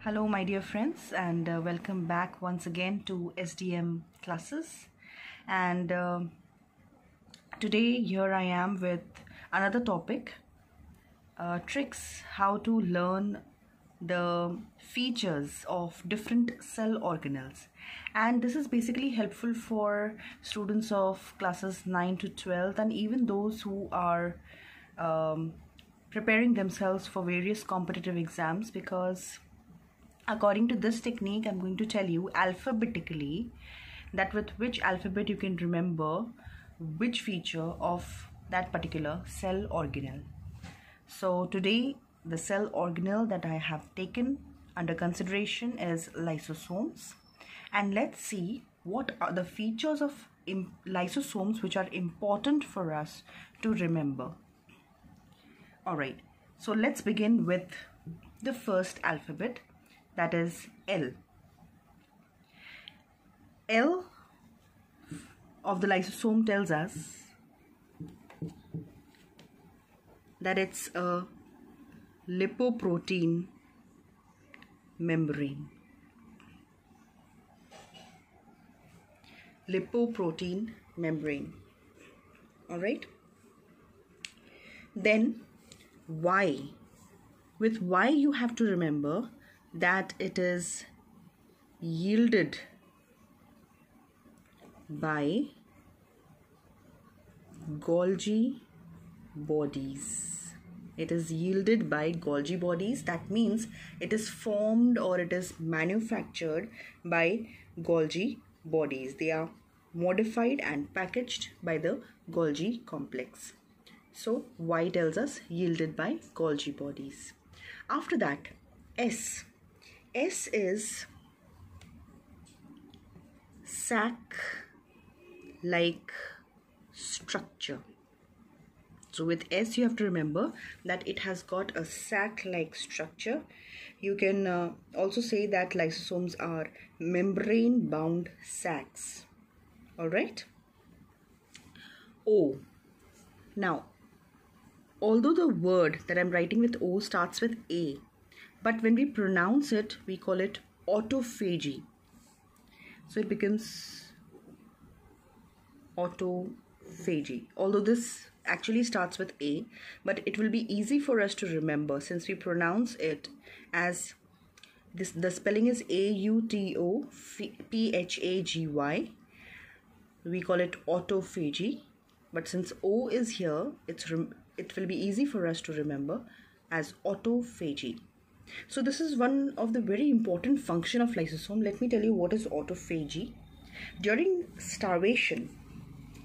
Hello my dear friends, and welcome back once again to SDM classes. And today here I am with another topic, tricks how to learn the features of different cell organelles. And this is basically helpful for students of classes 9 to 12 and even those who are preparing themselves for various competitive exams, because according to this technique, I'm going to tell you alphabetically that with which alphabet you can remember which feature of that particular cell organelle. So today, the cell organelle that I have taken under consideration is lysosomes. And let's see what are the features of lysosomes which are important for us to remember. Alright, so let's begin with the first alphabet, that is L. L of the lysosome tells us that it's a lipoprotein membrane. Lipoprotein membrane. Alright. Then Y. With Y you have to remember that it is yielded by Golgi bodies. It is yielded by Golgi bodies. That means it is formed or it is manufactured by Golgi bodies. They are modified and packaged by the Golgi complex. So Y tells us yielded by Golgi bodies. After that, S. S is sac-like structure. So with S you have to remember that it has got a sac-like structure. You can also say that lysosomes are membrane-bound sacs. Alright? O. Now, although the word that I'm writing with O starts with A, but when we pronounce it, we call it autophagy. So it becomes autophagy. Although this actually starts with A, but it will be easy for us to remember since we pronounce it as this. The spelling is AUTOPHAGY. We call it autophagy. But since O is here, it will be easy for us to remember as autophagy. So this is one of the very important function of lysosome. Let me tell you what is autophagy. During starvation,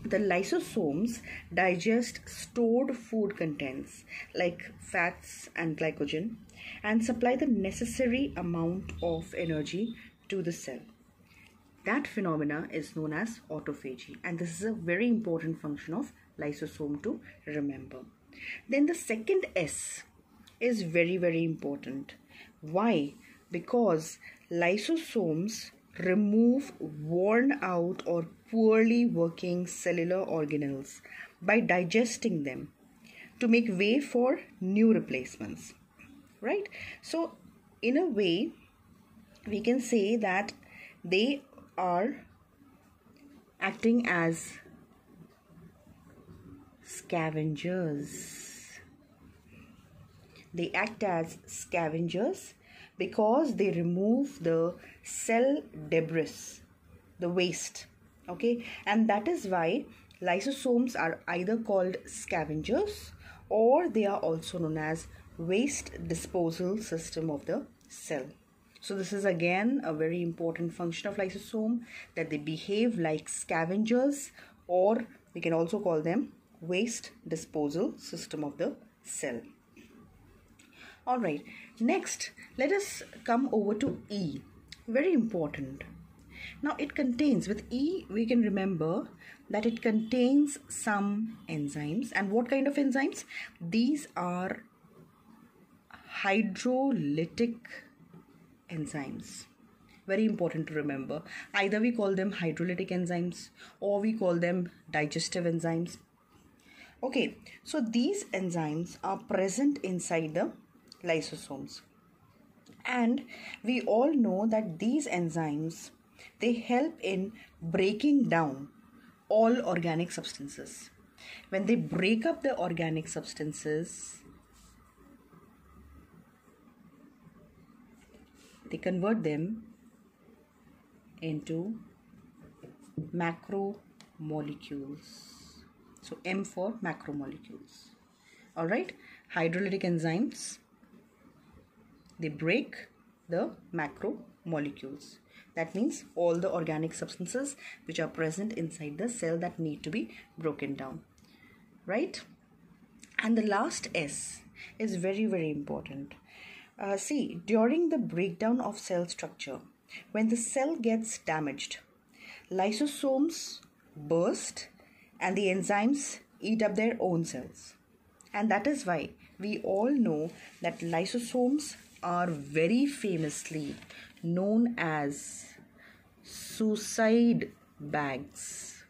the lysosomes digest stored food contents like fats and glycogen and supply the necessary amount of energy to the cell. That phenomena is known as autophagy, and this is a very important function of lysosome to remember. Then the second S is very important. Why? Because lysosomes remove worn out or poorly working cellular organelles by digesting them to make way for new replacements. Right? So in a way we can say that they are acting as scavengers. They act as scavengers because they remove the cell debris, the waste. Okay, and that is why lysosomes are either called scavengers or they are also known as waste disposal system of the cell. So this is again a very important function of lysosome, that they behave like scavengers, or we can also call them waste disposal system of the cell. Alright, next let us come over to E. Very important. Now it contains, with E we can remember that it contains some enzymes. And what kind of enzymes? These are hydrolytic enzymes. Very important to remember. Either we call them hydrolytic enzymes or we call them digestive enzymes. Okay, so these enzymes are present inside the lysosomes. And we all know that these enzymes, they help in breaking down all organic substances. When they break up the organic substances, they convert them into macromolecules. So M for macromolecules. Alright, hydrolytic enzymes, they break the macromolecules. That means all the organic substances which are present inside the cell that need to be broken down. Right? And the last S is very, very important. See, during the breakdown of cell structure, when the cell gets damaged, lysosomes burst and the enzymes eat up their own cells. And that is why we all know that lysosomes are very famously known as suicide bags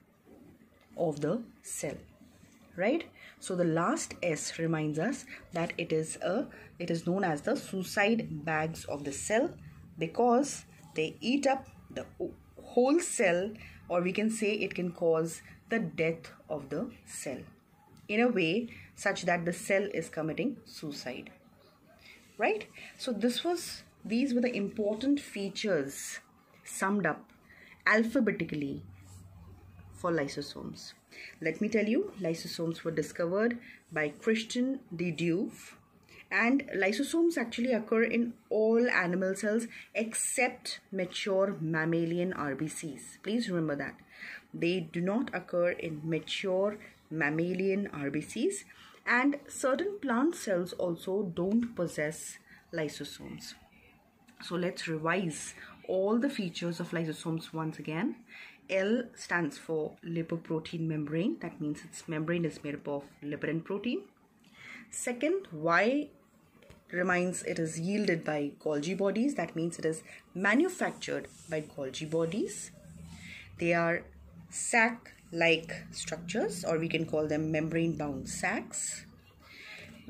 of the cell, right? So the last S reminds us that it is known as the suicide bags of the cell because they eat up the whole cell, or we can say it can cause the death of the cell in a way such that the cell is committing suicide. Right? So these were the important features summed up alphabetically for lysosomes. Let me tell you, lysosomes were discovered by Christian de Duve, and lysosomes actually occur in all animal cells except mature mammalian RBCs. Please remember that. They do not occur in mature mammalian RBCs, and certain plant cells also don't possess lysosomes. So let's revise all the features of lysosomes once again. L stands for lipoprotein membrane. That means its membrane is made up of lipid and protein. Second, Y reminds it is yielded by Golgi bodies. That means it is manufactured by Golgi bodies. They are sac-like structures, or we can call them membrane-bound sacs.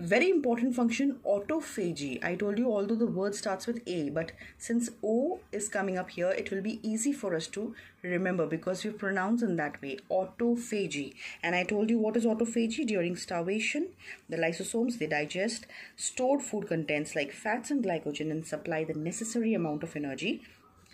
Very important function, autophagy. I told you, although the word starts with A, but since O is coming up here, it will be easy for us to remember because we pronounce in that way, autophagy. And I told you what is autophagy. During starvation, the lysosomes, they digest stored food contents like fats and glycogen and supply the necessary amount of energy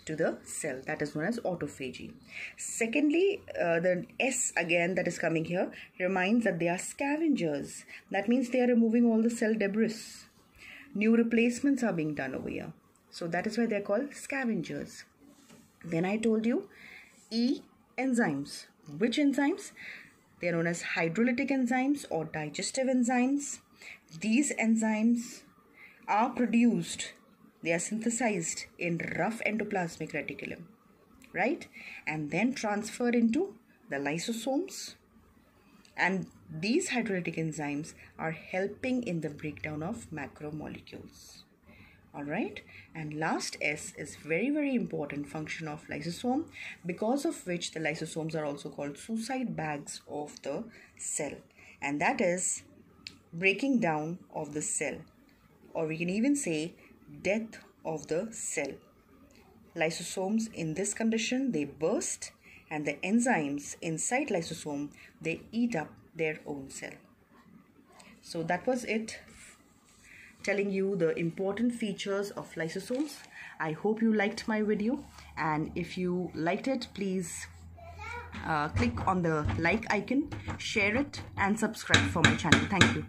to the cell. That is known as autophagy. Secondly, the S again that is coming here reminds that they are scavengers. That means they are removing all the cell debris. New replacements are being done over here. So that is why they are called scavengers. Then I told you E, enzymes. Which enzymes? They are known as hydrolytic enzymes or digestive enzymes. These enzymes are produced, they are synthesized in rough endoplasmic reticulum, right? And then transferred into the lysosomes. And these hydrolytic enzymes are helping in the breakdown of macromolecules. Alright, and last S is very, very important function of lysosome, because of which the lysosomes are also called suicide bags of the cell. And that is breaking down of the cell, or we can even say death of the cell. Lysosomes in this condition, they burst, and the enzymes inside lysosome, they eat up their own cell. So that was it, telling you the important features of lysosomes. I hope you liked my video, and if you liked it, please click on the like icon, share it and subscribe for my channel. Thank you.